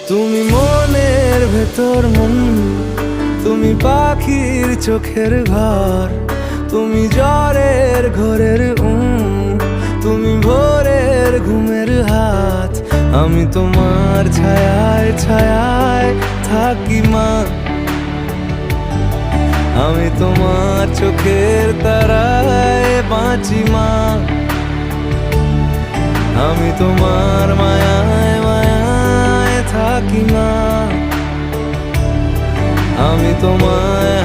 তুমি মনের ভেতর মন, তুমি পাখির চোখের ঘর, তুমি জ্বরের ঘরের তুমি ভোরের ঘুমের হাত। আমি তোমার ছায়ায় ছায়ায় থাকি মা, আমি তোমার চোখের তারায় বাঁচি মা, আমি তোমার মায়ায় মায়ায় থাকি মা, আমি তোমায়